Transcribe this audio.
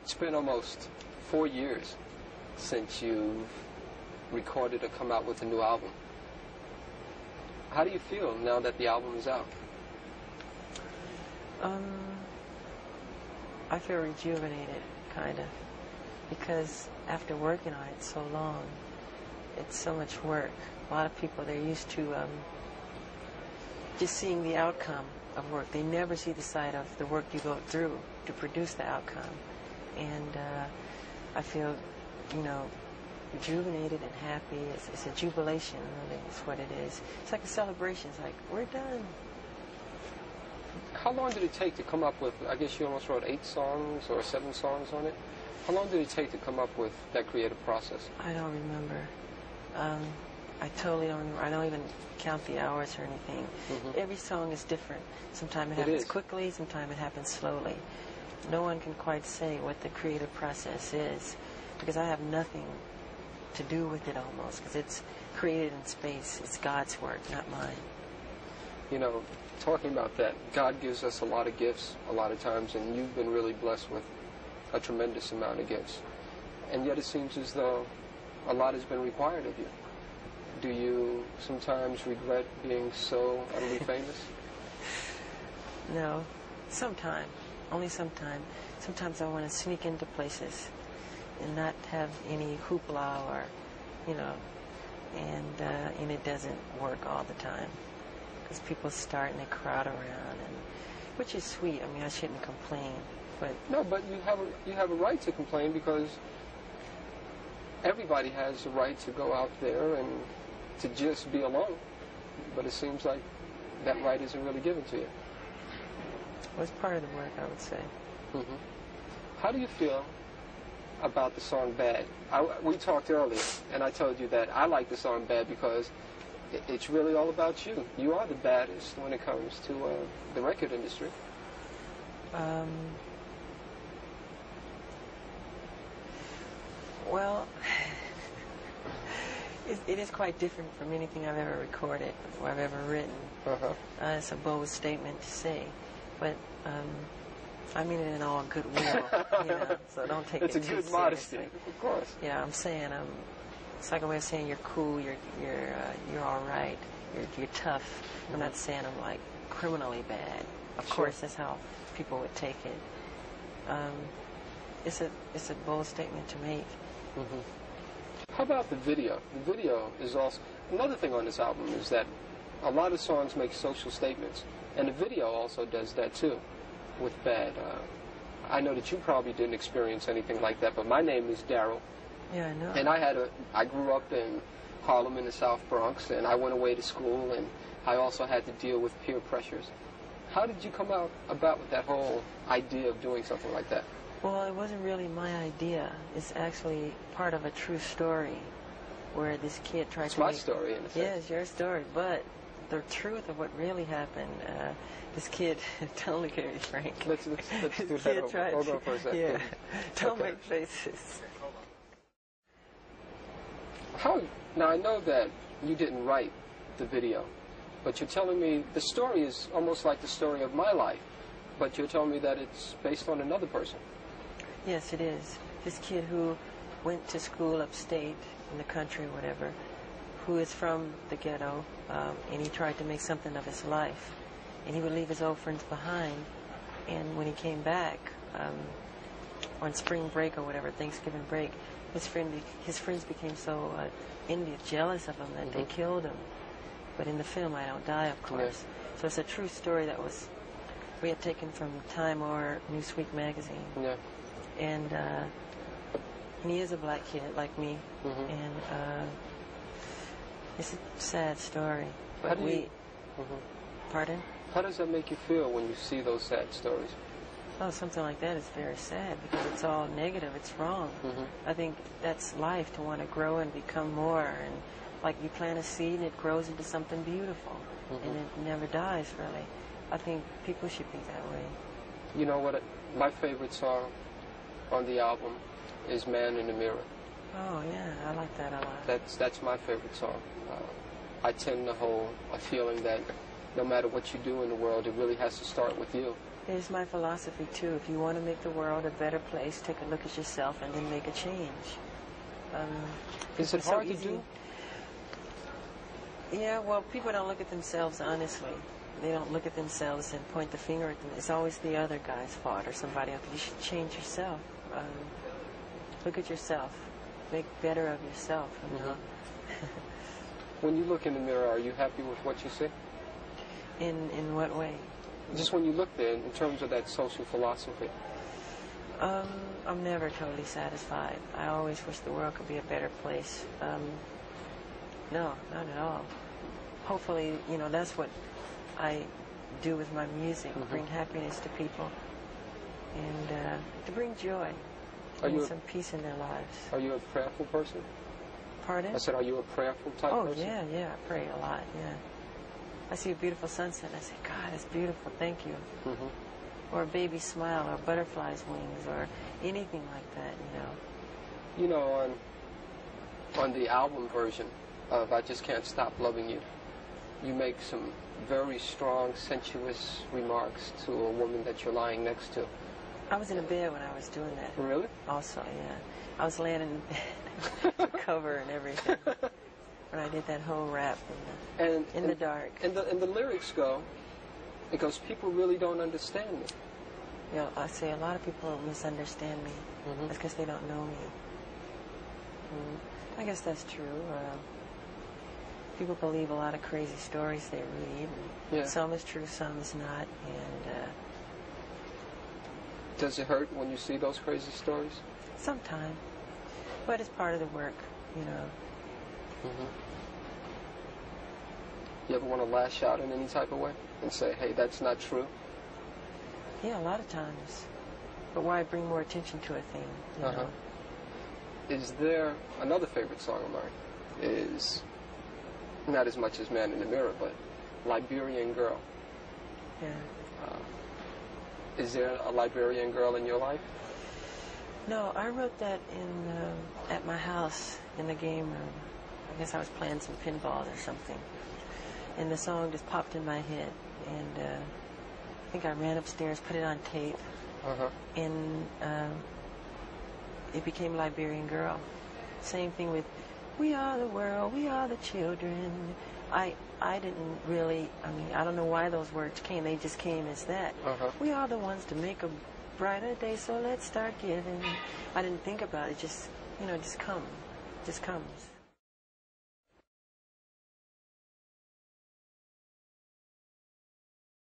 It's been almost 4 years since you've recorded or come out with a new album. How do you feel now that the album is out? I feel rejuvenated, kind of, because after working on it so long, it's so much work. A lot of people, they're used to just seeing the outcome of work. They never see the side of the work you go through to produce the outcome. And I feel, rejuvenated and happy. It's a jubilation, really, is what it is. It's like a celebration. It's like, we're done. How long did it take to come up with, I guess you almost wrote 8 songs or 7 songs on it? How long did it take to come up with that creative process? I don't remember. I totally don't remember. I don't even count the hours or anything. Mm-hmm. Every song is different. Sometimes it happens quickly, sometimes it happens slowly. No one can quite say what the creative process is, because I have nothing to do with it almost, because it's created in space. It's God's work, not mine. Talking about that, God gives us a lot of gifts a lot of times, and you've been really blessed with a tremendous amount of gifts. And yet it seems as though a lot has been required of you. Do you sometimes regret being so utterly famous? No, sometimes. Only sometimes. Sometimes I want to sneak into places and not have any hoopla or, and it doesn't work all the time. Because people start and they crowd around, which is sweet. I mean, I shouldn't complain, but... No, but you have a right to complain, because everybody has the right to go out there and to just be alone. But it seems like that right isn't really given to you. Well, it's part of the work, I would say. Mm-hmm. How do you feel about the song Bad? We talked earlier, and I told you that I like the song Bad because it's really all about you. You are the baddest when it comes to the record industry. Well, it is quite different from anything I've ever recorded or I've ever written. Uh-huh. It's a bold statement to say, but I mean it in all goodwill, so don't take it too seriously. It's a good modesty, of course. Yeah, I'm saying it's like a way of saying you're cool, you're all right, you're tough. I'm not saying I'm like criminally bad. Of course, that's how people would take it. It's a bold statement to make. Mm-hmm. How about the video? The video is also another thing on this album, is that a lot of songs make social statements, and the video also does that too. With Bad, I know that you probably didn't experience anything like that, but my name is Daryl. Yeah, I know. And I grew up in Harlem in the South Bronx, and I went away to school, and I also had to deal with peer pressures. How did you come about with that whole idea of doing something like that? Well, it wasn't really my idea. It's actually part of a true story where this kid tried to... It's my story, in a sense. Yeah, it's your story, but the truth of what really happened, this kid, totally very frank. Let's do that. Hold on for a second. Yeah, don't make faces. Now, I know that you didn't write the video, but you're telling me the story is almost like the story of my life, but you're telling me that it's based on another person. Yes, it is. This kid who went to school upstate in the country or whatever, who is from the ghetto, and he tried to make something of his life. And he would leave his old friends behind, and when he came back on spring break or whatever, Thanksgiving break, his friends became so jealous of him that they killed him. But in the film, I don't die, of course. Yes. So it's a true story that we had taken from Time or Newsweek magazine. Yeah. And he is a black kid like me, and it's a sad story. But Pardon? How does that make you feel when you see those sad stories? Oh, something like that is very sad because it's all negative. It's wrong. I think that's life, to want to grow and become more. And like you plant a seed and it grows into something beautiful, and it never dies, really. I think people should be that way. You know what? My favorite song on the album is Man in the Mirror. Oh, yeah, I like that a lot. That's my favorite song. I tend to hold a feeling that no matter what you do in the world, it really has to start with you. It's my philosophy, too. If you want to make the world a better place, take a look at yourself and then make a change. Is it hard to do? Yeah, well, people don't look at themselves honestly. They don't look at themselves and point the finger at them. It's always the other guy's fault or somebody else. You should change yourself. Look at yourself. Make better of yourself, you know. When you look in the mirror, are you happy with what you see? In what way? Just when you look there, in terms of that social philosophy. I'm never totally satisfied. I always wish the world could be a better place. No, not at all. Hopefully, you know, that's what I do with my music, bring happiness to people and to bring joy and some peace in their lives. Are you a prayerful person? Pardon? I said, are you a prayerful type person? Oh, yeah, I pray a lot, yeah. I see a beautiful sunset and I say, God, it's beautiful, thank you. Or a baby smile or butterfly's wings or anything like that, you know. You know, on the album version of I Just Can't Stop Loving You, you make some very strong, sensuous remarks to a woman that you're lying next to. I was in a bed when I was doing that. Really? Also, yeah. I was laying in bed, the cover and everything, when I did that whole rap in the dark. And the lyrics go, it goes, people really don't understand me. Yeah, I say a lot of people misunderstand me. That's because they don't know me. I guess that's true. People believe a lot of crazy stories they read. Yeah. Some is true, some is not. And does it hurt when you see those crazy stories? Sometimes. But it's part of the work, you know. You ever want to lash out in any type of way and say, hey, that's not true? Yeah, a lot of times. But why bring more attention to a thing, you know? Is there another favorite song of mine? Is not as much as Man in the Mirror, but Liberian Girl. Yeah. Is there a Liberian girl in your life? No, I wrote that at my house in the game room. I guess I was playing some pinball or something. And the song just popped in my head. And I think I ran upstairs, put it on tape. And it became Liberian Girl. Same thing with We Are the World, We Are the Children. I didn't really, I don't know why those words came. They just came as that. We are the ones to make a brighter day, so let's start giving. I didn't think about it. Just, you know, just comes.